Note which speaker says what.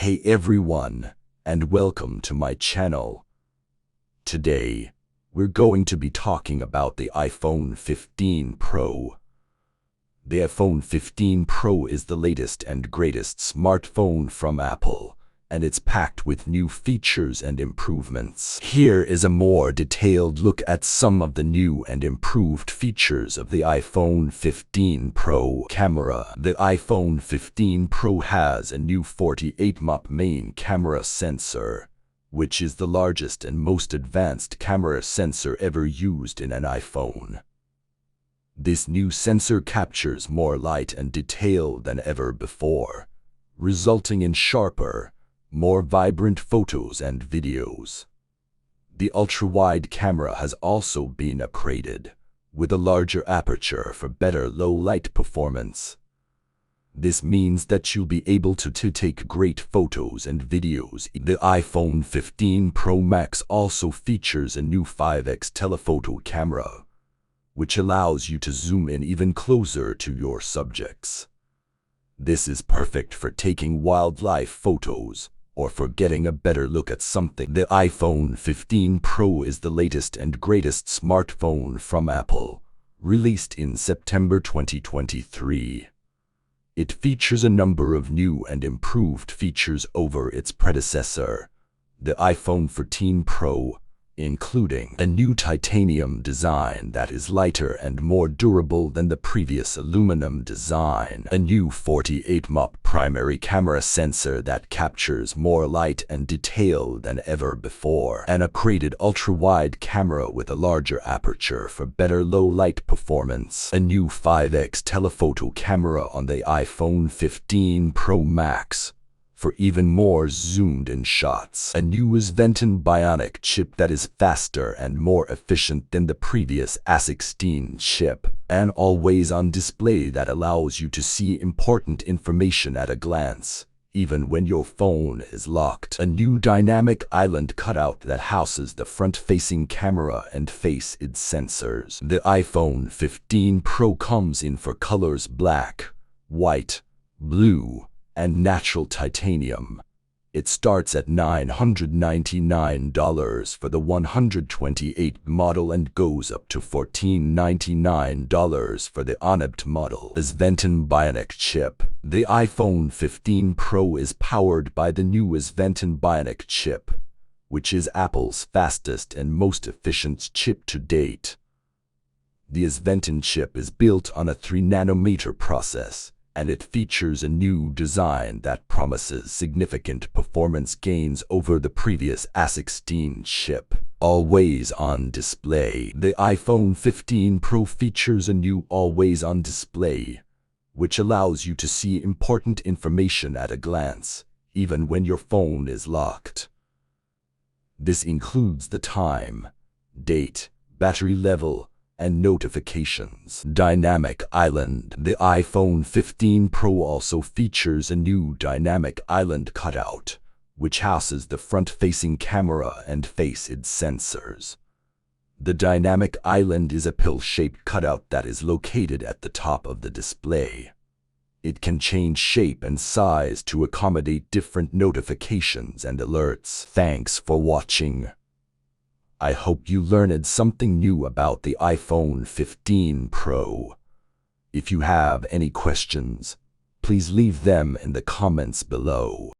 Speaker 1: Hey everyone, and welcome to my channel. Today, we're going to be talking about the iPhone 15 Pro. The iPhone 15 Pro is the latest and greatest smartphone from Apple, and it's packed with new features and improvements. Here is a more detailed look at some of the new and improved features of the iPhone 15 Pro camera. The iPhone 15 Pro has a new 48-MP main camera sensor, which is the largest and most advanced camera sensor ever used in an iPhone. This new sensor captures more light and detail than ever before, resulting in sharper, more vibrant photos and videos. The ultra-wide camera has also been upgraded, with a larger aperture for better low-light performance. This means that you'll be able to take great photos and videos. The iPhone 15 Pro Max also features a new 5x telephoto camera, which allows you to zoom in even closer to your subjects. This is perfect for taking wildlife photos or for getting a better look at something. The iPhone 15 Pro is the latest and greatest smartphone from Apple, released in September 2023. It features a number of new and improved features over its predecessor, the iPhone 14 Pro, including a new titanium design that is lighter and more durable than the previous aluminum design, a new 48-MP primary camera sensor that captures more light and detail than ever before, an upgraded ultra-wide camera with a larger aperture for better low-light performance, a new 5x telephoto camera on the iPhone 15 Pro Max, for even more zoomed-in shots, a new Sventon Bionic chip that is faster and more efficient than the previous A16 chip, an always-on display that allows you to see important information at a glance, even when your phone is locked, a new dynamic island cutout that houses the front-facing camera and face-ID sensors. The iPhone 15 Pro comes in for colors black, white, blue, and natural titanium. It starts at $999 for the 128 model and goes up to $1,499 for the Untitled model. The Sventon Bionic chip. The iPhone 15 Pro is powered by the new Sventon Bionic chip, which is Apple's fastest and most efficient chip to date. The Sventon chip is built on a 3-nanometer process, and it features a new design that promises significant performance gains over the previous A16 chip. Always-on display. The iPhone 15 Pro features a new always-on display, which allows you to see important information at a glance, even when your phone is locked. This includes the time, date, battery level, and notifications. Dynamic Island. The iPhone 15 Pro also features a new dynamic island cutout, which houses the front-facing camera and face-ID sensors. The dynamic island is a pill-shaped cutout that is located at the top of the display. It can change shape and size to accommodate different notifications and alerts. Thanks for watching. I hope you learned something new about the iPhone 15 Pro. If you have any questions, please leave them in the comments below.